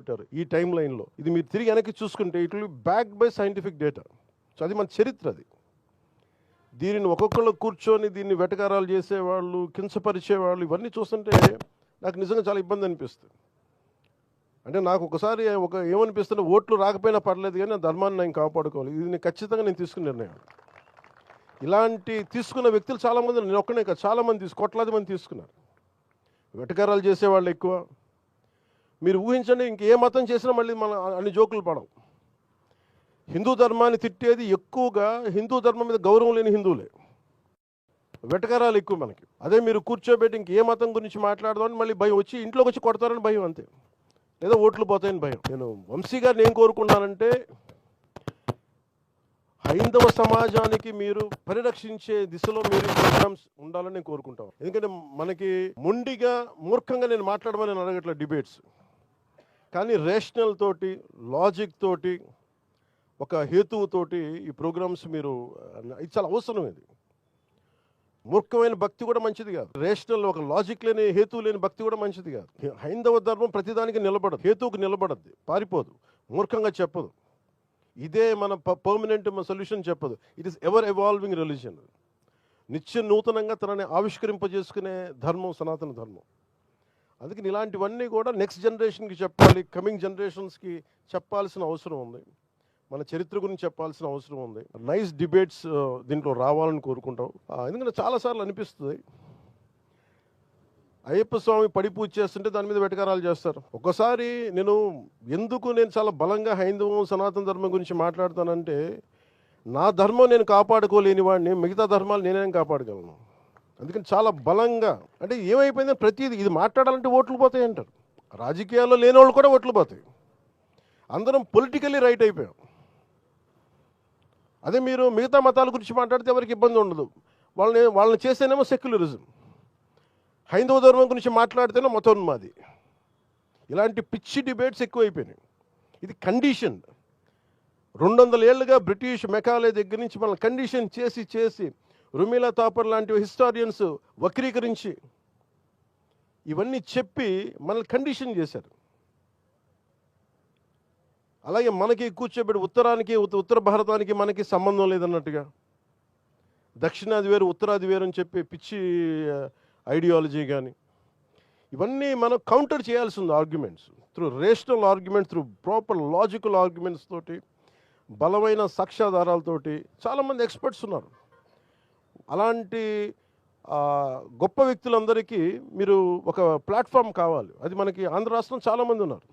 పెట్టారు ఈ టైం లైన్లో. ఇది మీరు తిరిగి వెనక్కి చూసుకుంటే it will be backed by scientific data. So అది మన చరిత్ర. అది దీనిని ఒక్కొక్కళ్ళు కూర్చొని దీన్ని వెటకారాలు చేసేవాళ్ళు, కించపరిచేవాళ్ళు, ఇవన్నీ చూస్తుంటే నాకు నిజంగా చాలా ఇబ్బంది అనిపిస్తుంది. అంటే నాకు ఒకసారి ఏమనిపిస్తుంటే ఓట్లు రాకపోయినా పర్లేదు కానీ ధర్మాన్ని నేను కాపాడుకోవాలి. ఇది నేను ఖచ్చితంగా నేను తీసుకున్న నిర్ణయం. ఇలాంటి తీసుకున్న వ్యక్తులు చాలామంది, నేను ఒక్కనే కాదు, చాలామంది కోట్లాది మంది తీసుకున్నారు. వెటకారాలు చేసేవాళ్ళు ఎక్కువ. మీరు ఊహించండి, ఇంకే మతం చేసినా మళ్ళీ మన అన్ని జోకులు పడవు. హిందూ ధర్మాన్ని తిట్టేది ఎక్కువగా హిందూ ధర్మం మీద గౌరవం లేని హిందువులే. వెటకారాలు ఎక్కువ మనకి. అదే మీరు కూర్చోబెట్టి ఇంకే మతం గురించి మాట్లాడదామని మళ్ళీ భయం వచ్చి ఇంట్లోకి వచ్చి కొడతారని భయం, అంతే. లేదా ఓట్లు పోతాయని భయం. నేను వంశీ గారిని ఏం కోరుకున్నానంటే హైందవ సమాజానికి మీరు పరిరక్షించే దిశలో మీరు ప్రోగ్రామ్స్ ఉండాలని నేను కోరుకుంటాను. ఎందుకంటే మనకి మొండిగా మూర్ఖంగా నేను మాట్లాడమని నేను అడగట్లేదు డిబేట్స్, కానీ రేషనల్ తోటి, లాజిక్ తోటి, ఒక హేతువుతోటి ఈ ప్రోగ్రామ్స్ మీరు, ఇది చాలా అవసరం. ఇది మూర్ఖమైన భక్తి కూడా మంచిది కాదు. రేషనల్, ఒక లాజిక్ లేని, హేతువు లేని భక్తి కూడా మంచిది కాదు. హైందవ ధర్మం ప్రతిదానికి నిలబడదు, హేతువుకు నిలబడద్ది, పారిపోదు, మూర్ఖంగా చెప్పదు. ఇదే మన పర్మనెంట్ సొల్యూషన్ చెప్పదు. It is ever evolving religion. నిత్య నూతనంగా తనని ఆవిష్కరింపజేసుకునే ధర్మం సనాతన ధర్మం. అందుకని ఇలాంటివన్నీ కూడా నెక్స్ట్ జనరేషన్కి చెప్పాలి, కమింగ్ జనరేషన్స్కి చెప్పాల్సిన అవసరం ఉంది. మన చరిత్ర గురించి చెప్పాల్సిన అవసరం ఉంది. నైస్ డిబేట్స్ దీంట్లో రావాలని కోరుకుంటాం. ఎందుకంటే చాలాసార్లు అనిపిస్తుంది అయ్యప్ప స్వామి పడి పూజ చేస్తుంటే దాని మీద వెటకారాలు చేస్తారు. ఒకసారి నేను చాలా బలంగా హైందవం సనాతన ధర్మం గురించి మాట్లాడతానంటే, నా ధర్మం నేను కాపాడుకోలేని వాడిని మిగతా ధర్మాలు నేనేం కాపాడగలను. అందుకని చాలా బలంగా, అంటే ఏమైపోయిందో ప్రతిదీ ఇది మాట్లాడాలంటే ఓట్లు పోతాయి అంటారు. రాజకీయాల్లో లేని వాళ్ళు కూడా ఓట్లు పోతాయి. అందరం పొలిటికల్లీ రైట్ అయిపోయాం. అదే మీరు మిగతా మతాల గురించి మాట్లాడితే ఎవరికి ఇబ్బంది ఉండదు. వాళ్ళని చేస్తేనేమో సెక్యులరిజం. హైందవ ధర్మం గురించి మాట్లాడితేనే మతోన్మాది. ఇలాంటి పిచ్చి డిబేట్స్ ఎక్కువైపోయినాయి. ఇది కండిషన్. 200 ఏళ్ళుగా బ్రిటిష్ మెకాలే దగ్గర నుంచి మనల్ని కండిషన్ చేసి రుమిలా తాపర్ లాంటి హిస్టారియన్స్ వక్రీకరించి ఇవన్నీ చెప్పి మనల్ని కండిషన్ చేశారు. అలాగే మనకి కూర్చోబెట్టి ఉత్తర భారతానికి మనకి సంబంధం లేదన్నట్టుగా, దక్షిణాది వేరు ఉత్తరాది వేరు అని చెప్పి పిచ్చి ఐడియాలజీ కానీ, ఇవన్నీ మనం కౌంటర్ చేయాల్సి ఉంది. Arguments through rational arguments, through proper logical arguments తోటి, బలమైన సాక్ష్యాధారాలతోటి. చాలామంది ఎక్స్పర్ట్స్ ఉన్నారు. అలాంటి గొప్ప వ్యక్తులందరికీ మీరు ఒక ప్లాట్ఫామ్ కావాలి. అది మనకి ఆంధ్ర రాష్ట్రం చాలామంది ఉన్నారు.